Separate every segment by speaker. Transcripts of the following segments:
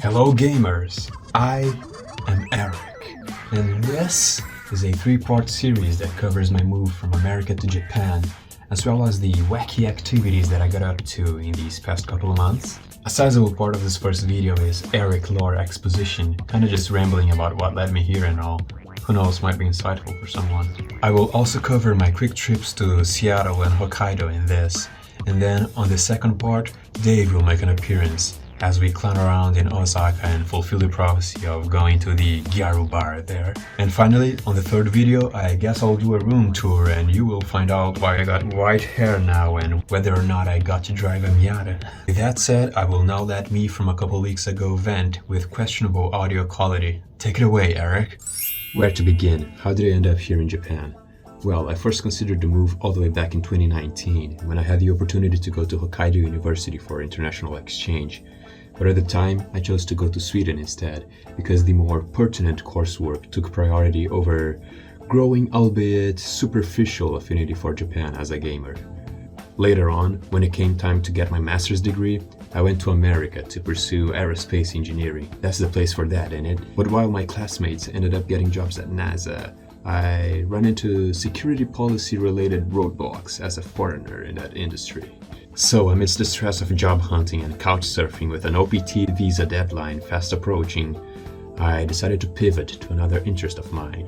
Speaker 1: Hello gamers, I am Eric, and this is a 3-part series that covers my move from America to Japan, as well as the wacky activities that I got up to in these past couple of months. A sizable part of this first video is Erik Lore exposition, kinda just rambling about what led me here and all. Who knows, might be insightful for someone. I will also cover my quick trips to Seattle and Hokkaido in this, and then on the second part, Dave will make an appearance as we clown around in Osaka and fulfill the prophecy of going to the Gyaru bar there. And finally, on the third video, I guess I'll do a room tour and you will find out why I got white hair now and whether or not I got to drive a Miata. With that said, I will now let me from a couple weeks ago vent with questionable audio quality. Take it away, Eric. Where to begin? How did I end up here in Japan? Well, I first considered the move all the way back in 2019, when I had the opportunity to go to Hokkaido University for international exchange. But at the time, I chose to go to Sweden instead, because the more pertinent coursework took priority over growing, albeit superficial, affinity for Japan as a gamer. Later on, when it came time to get my master's degree, I went to America to pursue aerospace engineering. That's the place for that, ain't it? But while my classmates ended up getting jobs at NASA, I ran into security policy related roadblocks as a foreigner in that industry. So amidst the stress of job hunting and couch surfing with an OPT visa deadline fast approaching, I decided to pivot to another interest of mine,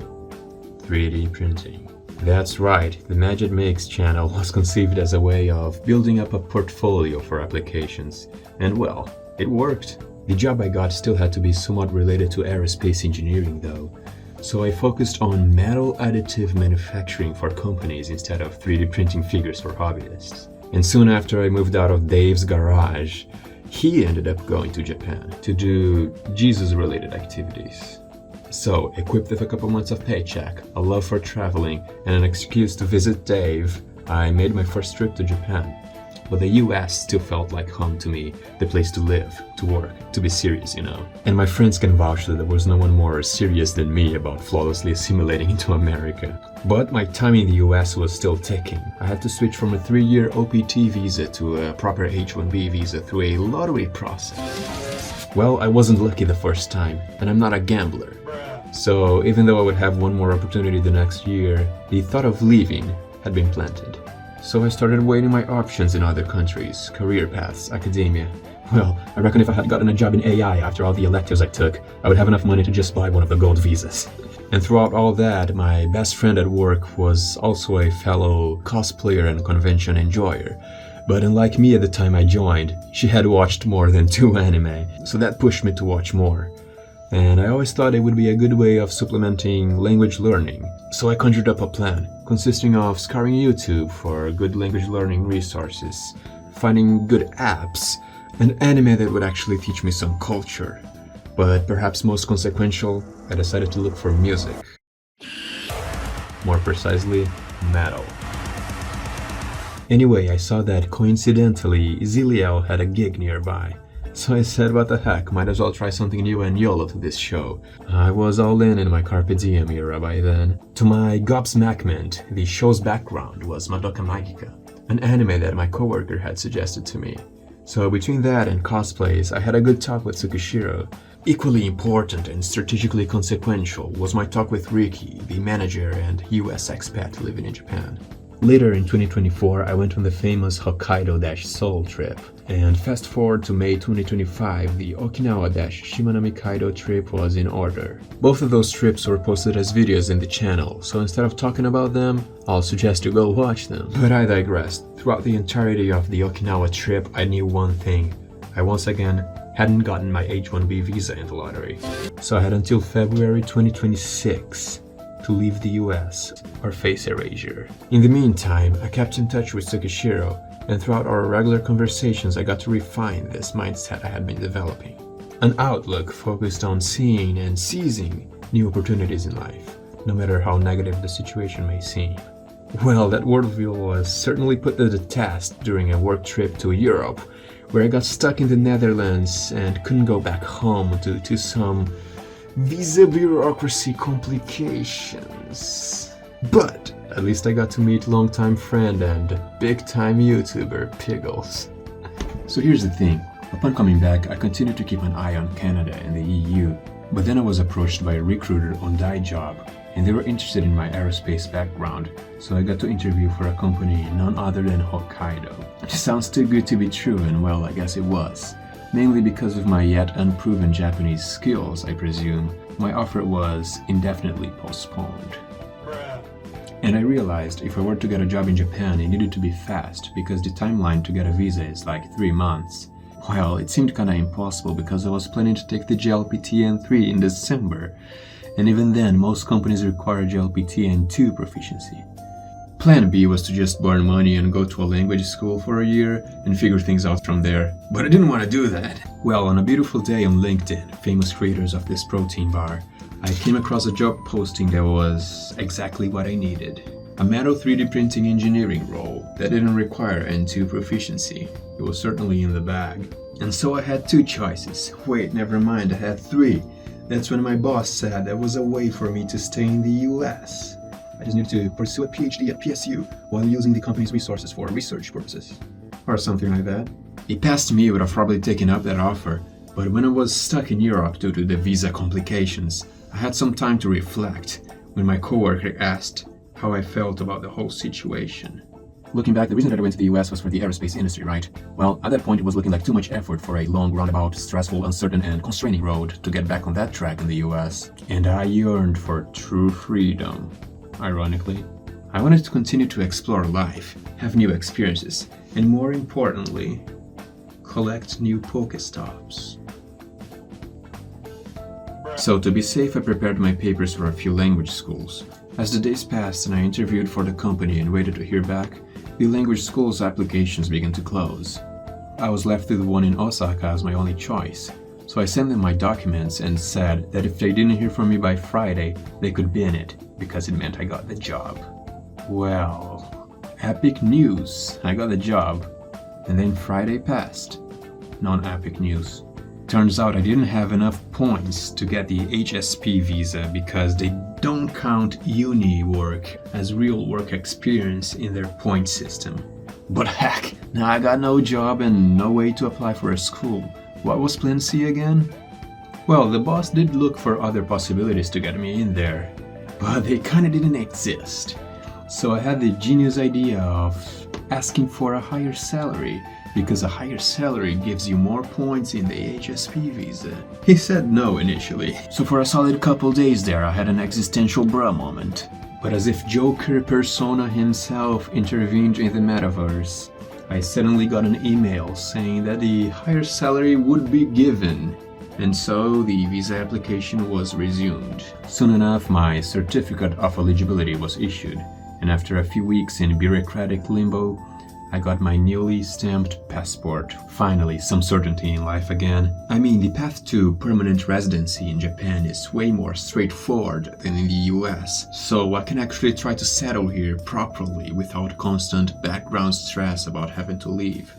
Speaker 1: 3D printing. That's right, the Medjed Makes channel was conceived as a way of building up a portfolio for applications, and well, it worked. The job I got still had to be somewhat related to aerospace engineering though, so I focused on metal additive manufacturing for companies instead of 3D printing figures for hobbyists. And soon after I moved out of Dave's garage, he ended up going to Japan to do Jesus-related activities. So, equipped with a couple months of paycheck, a love for traveling, and an excuse to visit Dave, I made my first trip to Japan. But the US still felt like home to me, the place to live, to work, to be serious, you know. And my friends can vouch that there was no one more serious than me about flawlessly assimilating into America. But my time in the US was still ticking. I had to switch from a 3-year OPT visa to a proper H-1B visa through a lottery process. Well, I wasn't lucky the first time, and I'm not a gambler. So even though I would have one more opportunity the next year, the thought of leaving had been planted. So I started weighing my options in other countries, career paths, academia. Well, I reckon if I had gotten a job in AI after all the electives I took, I would have enough money to just buy one of the gold visas. And throughout all that, my best friend at work was also a fellow cosplayer and convention enjoyer. But unlike me at the time I joined, she had watched more than 2 anime, so that pushed me to watch more. And I always thought it would be a good way of supplementing language learning. So I conjured up a plan, consisting of scouring YouTube for good language learning resources, finding good apps, and anime that would actually teach me some culture. But perhaps most consequential, I decided to look for music. More precisely, metal. Anyway, I saw that coincidentally, Ziliel had a gig nearby. So I said, what the heck, might as well try something new and YOLO to this show. I was all in my Carpe Diem era by then. To my gobsmackment, the show's background was Madoka Magica, an anime that my coworker had suggested to me. So between that and cosplays, I had a good talk with Tsukishiro. Equally important and strategically consequential was my talk with Ricky, the manager and US expat living in Japan. Later in 2024, I went on the famous Hokkaido-Seoul trip, and fast forward to May 2025, the Okinawa-Shimanami-Kaido trip was in order. Both of those trips were posted as videos in the channel, so instead of talking about them, I'll suggest you go watch them. But I digressed. Throughout the entirety of the Okinawa trip, I knew one thing. I once again hadn't gotten my H-1B visa in the lottery. So I had until February 2026. to leave the US or face erasure. In the meantime, I kept in touch with Tsukishiro, and throughout our regular conversations I got to refine this mindset I had been developing. An outlook focused on seeing and seizing new opportunities in life, no matter how negative the situation may seem. Well, that worldview was certainly put to the test during a work trip to Europe, where I got stuck in the Netherlands and couldn't go back home due to some visa bureaucracy complications. But at least I got to meet longtime friend and big-time YouTuber Piggles. So here's the thing. Upon coming back, I continued to keep an eye on Canada and the EU, but then I was approached by a recruiter on die job, and they were interested in my aerospace background, so I got to interview for a company none other than Hokkaido. It sounds too good to be true, and well, I guess it was. Mainly because of my yet unproven Japanese skills, I presume, my offer was indefinitely postponed. And I realized if I were to get a job in Japan, it needed to be fast, because the timeline to get a visa is like 3 months. Well, it seemed kinda impossible because I was planning to take the Pt.1 in December, and even then most companies require Pt.2 proficiency. Plan B was to just borrow money and go to a language school for a year and figure things out from there, but I didn't want to do that. Well, on a beautiful day on LinkedIn, famous creators of this protein bar, I came across a job posting that was exactly what I needed. A metal 3D printing engineering role that didn't require N2 proficiency. It was certainly in the bag. And so I had 2 choices. Wait, never mind, I had 3. That's when my boss said there was a way for me to stay in the US. I just needed to pursue a PhD at PSU while using the company's resources for research purposes. Or something like that. If past me would have probably taken up that offer, but when I was stuck in Europe due to the visa complications, I had some time to reflect when my coworker asked how I felt about the whole situation. Looking back, the reason that I went to the US was for the aerospace industry, right? Well, at that point it was looking like too much effort for a long, roundabout, stressful, uncertain, and constraining road to get back on that track in the US. And I yearned for true freedom, ironically. I wanted to continue to explore life, have new experiences, and more importantly, collect new Pokestops. So to be safe, I prepared my papers for a few language schools. As the days passed and I interviewed for the company and waited to hear back, the language school's applications began to close. I was left with one in Osaka as my only choice, so I sent them my documents and said that if they didn't hear from me by Friday, they could bin it, because it meant I got the job. Well, epic news, I got the job. And then Friday passed. Non-epic news. Turns out I didn't have enough points to get the HSP visa because they don't count uni work as real work experience in their point system. But heck, now I got no job and no way to apply for a school. What was plan C again? Well, the boss did look for other possibilities to get me in there, but they kinda didn't exist. So I had the genius idea of asking for a higher salary, because a higher salary gives you more points in the HSP visa. He said no initially, so for a solid couple days there I had an existential bruh moment. But as if Joker persona himself intervened in the metaverse, I suddenly got an email saying that the higher salary would be given, and so the visa application was resumed. Soon enough, my certificate of eligibility was issued, and after a few weeks in bureaucratic limbo, I got my newly stamped passport. Finally, some certainty in life again. I mean, the path to permanent residency in Japan is way more straightforward than in the US, so I can actually try to settle here properly without constant background stress about having to leave.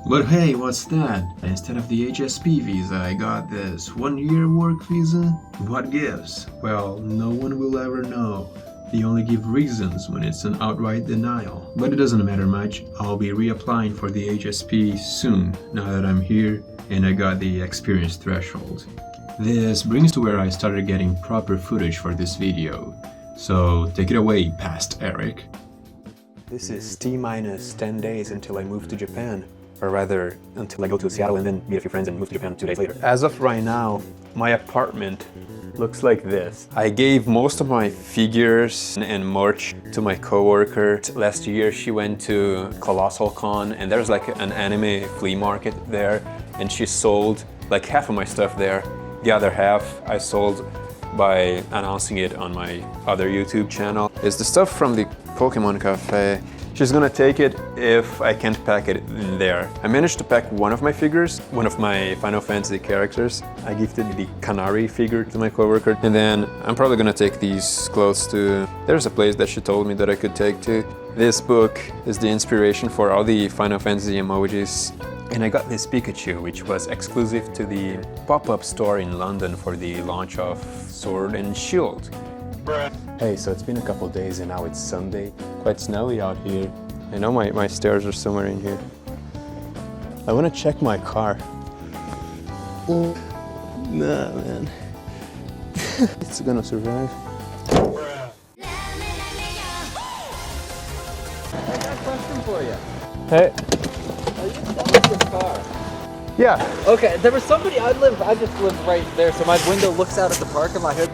Speaker 1: But hey, what's that? Instead of the HSP visa, I got this 1-year work visa? What gives? Well, no one will ever know. They only give reasons when it's an outright denial. But it doesn't matter much. I'll be reapplying for the HSP soon, now that I'm here and I got the experience threshold. This brings to where I started getting proper footage for this video. So take it away, past Erik.
Speaker 2: This is T-minus 10 days until I move to Japan. Or rather, until I go to Seattle and then meet a few friends and move to Japan 2 days later. As of right now, my apartment looks like this. I gave most of my figures and merch to my coworker. Last year she went to Colossal Con and there's like an anime flea market there, and she sold like half of my stuff there. The other half I sold by announcing it on my other YouTube channel. It's the stuff from the Pokemon Cafe. She's gonna take it if I can't pack it in there. I managed to pack one of my figures, one of my Final Fantasy characters. I gifted the Canary figure to my coworker, and then I'm probably gonna take these clothes to... There's a place that she told me that I could take to. This book is the inspiration for all the Final Fantasy emojis. And I got this Pikachu, which was exclusive to the pop-up store in London for the launch of Sword and Shield. Hey, so it's been a couple days and now it's Sunday. Quite snowy out here. I know my stairs are somewhere in here. I want to check my car. Nah, man. It's gonna survive.
Speaker 3: I got a question for you.
Speaker 2: Hey.
Speaker 3: Are you selling this car?
Speaker 2: Yeah.
Speaker 3: Okay, there was somebody, I just live right there, so my window looks out at the parking lot here.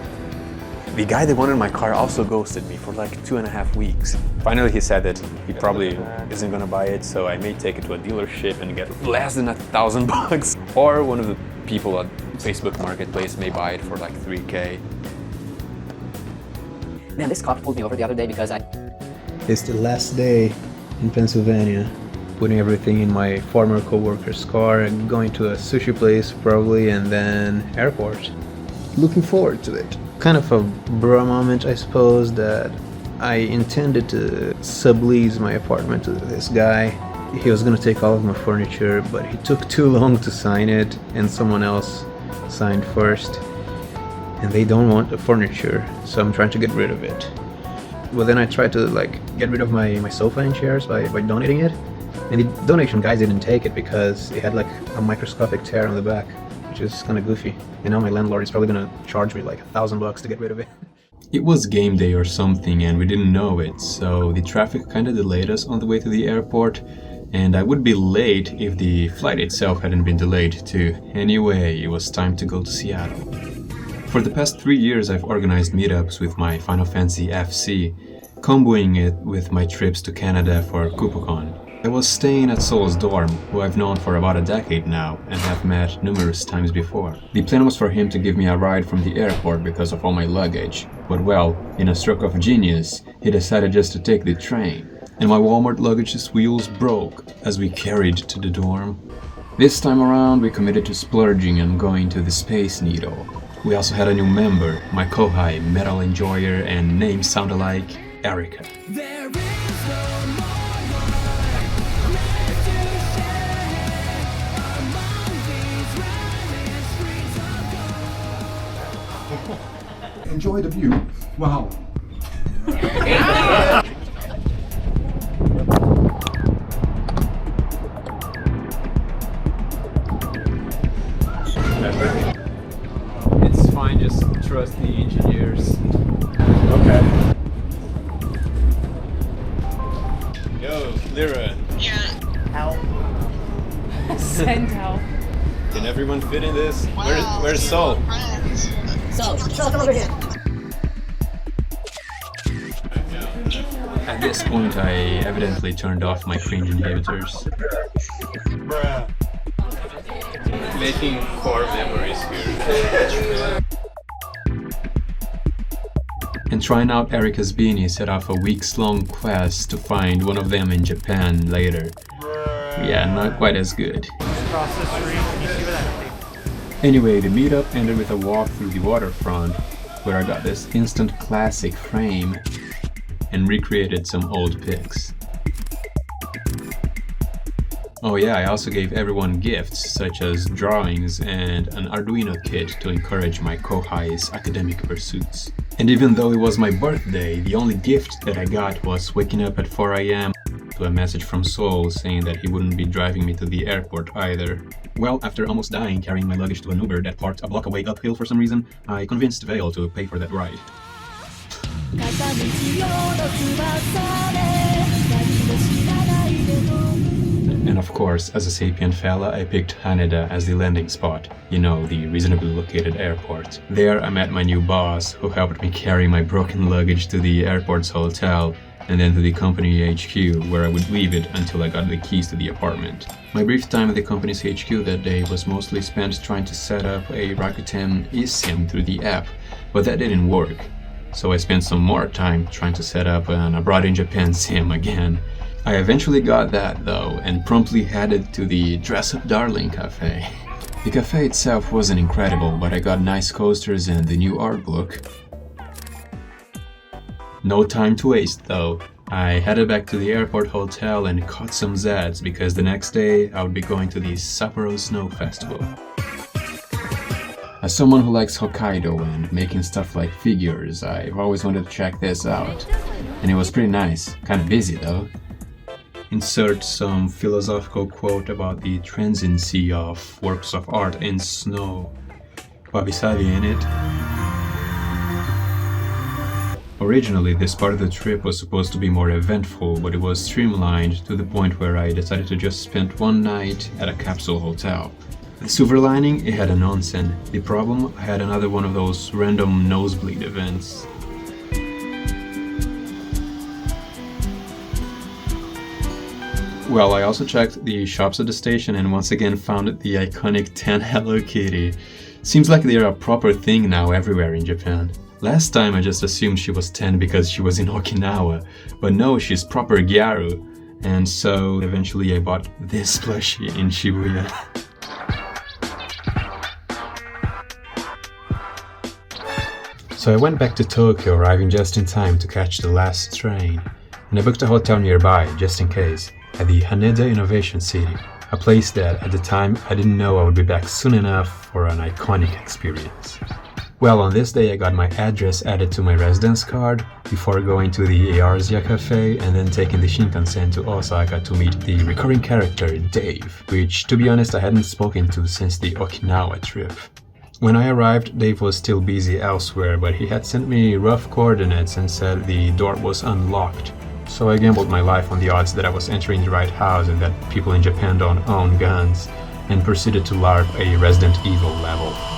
Speaker 2: The guy that wanted my car also ghosted me for like 2.5 weeks. Finally, he said that he probably isn't gonna buy it, so I may take it to a dealership and get less than $1,000. Or one of the people at Facebook Marketplace may buy it for like $3K.
Speaker 4: Man, this cop pulled me over the other day because
Speaker 5: It's the last day in Pennsylvania, putting everything in my former co-worker's car and going to a sushi place probably, and then airport. Looking forward to it. Kind of a bra moment, I suppose, that I intended to sublease my apartment to this guy. He was gonna take all of my furniture, but he took too long to sign it, and someone else signed first. And they don't want the furniture, so I'm trying to get rid of it. But then I tried to get rid of my sofa and chairs by donating it, and the donation guys didn't take it because it had a microscopic tear on the back, which is kind of goofy. And now my landlord is probably gonna charge me like $1,000 to get rid of it.
Speaker 1: It was game day or something and we didn't know it, so the traffic kinda delayed us on the way to the airport, and I would be late if the flight itself hadn't been delayed too. Anyway, it was time to go to Seattle. For the past 3 years I've organized meetups with my Final Fantasy FC, comboing it with my trips to Canada for KupoCon. I was staying at Sol's dorm, who I've known for about a decade now and have met numerous times before. The plan was for him to give me a ride from the airport because of all my luggage, but well, in a stroke of genius, he decided just to take the train, and my Walmart luggage's wheels broke as we carried to the dorm. This time around, we committed to splurging and going to the Space Needle. We also had a new member, my kohai, metal enjoyer, and name sound alike, Erica.
Speaker 6: Enjoy the view. Wow.
Speaker 2: It's fine, just trust the engineers.
Speaker 6: Okay.
Speaker 2: Yo, Lyra,
Speaker 7: Send help.
Speaker 2: can everyone fit in this? Where's Sol?
Speaker 1: At this point, I evidently turned off my cringe inhibitors.
Speaker 2: Making core memories here.
Speaker 1: And trying out Erica's beanie set off a weeks-long quest to find one of them in Japan later. Yeah, not quite as good. Anyway, the meetup ended with a walk through the waterfront, where I got this instant classic frame and recreated some old pics. Oh yeah, I also gave everyone gifts such as drawings and an Arduino kit to encourage my kohai's academic pursuits. And even though it was my birthday, the only gift that I got was waking up at 4 AM to a message from Sol saying that he wouldn't be driving me to the airport either. Well, after almost dying carrying my luggage to an Uber that parked a block away uphill for some reason, I convinced Vale to pay for that ride. And of course, as a sapient fella, I picked Haneda as the landing spot. You know, the reasonably located airport. There I met my new boss, who helped me carry my broken luggage to the airport's hotel, and then to the company HQ, where I would leave it until I got the keys to the apartment. My brief time at the company's HQ that day was mostly spent trying to set up a Rakuten eSIM through the app, but that didn't work. So I spent some more time trying to set up an Abroad in Japan SIM again. I eventually got that though, and promptly headed to the Dress Up Darling cafe. The cafe itself wasn't incredible, but I got nice coasters and the new art book. No time to waste though. I headed back to the airport hotel and caught some Zeds because the next day I would be going to the Sapporo Snow Festival. As someone who likes Hokkaido and making stuff like figures, I've always wanted to check this out. And it was pretty nice. Kinda busy though. insert some philosophical quote about the transiency of works of art in snow. Wabi-sabi in it. Originally, this part of the trip was supposed to be more eventful, but it was streamlined to the point where I decided to just spend one night at a capsule hotel. The silver lining, it had an onsen. The problem, I had another one of those random nosebleed events. Well, I also checked the shops at the station and once again found the iconic 10 Hello Kitty. Seems like they're a proper thing now everywhere in Japan. Last time I just assumed she was 10 because she was in Okinawa, but no, she's proper Gyaru. And so eventually I bought this plushie in Shibuya. So I went back to Tokyo, arriving just in time to catch the last train. And I booked a hotel nearby, just in case, at the Haneda Innovation City, a place that at the time I didn't know I would be back soon enough for an iconic experience. Well, on this day I got my address added to my residence card before going to the Earzia Cafe and then taking the Shinkansen to Osaka to meet the recurring character Dave, which to be honest I hadn't spoken to since the Okinawa trip. When I arrived, Dave was still busy elsewhere, but he had sent me rough coordinates and said the door was unlocked. So I gambled my life on the odds that I was entering the right house and that people in Japan don't own guns, and proceeded to LARP a Resident Evil level.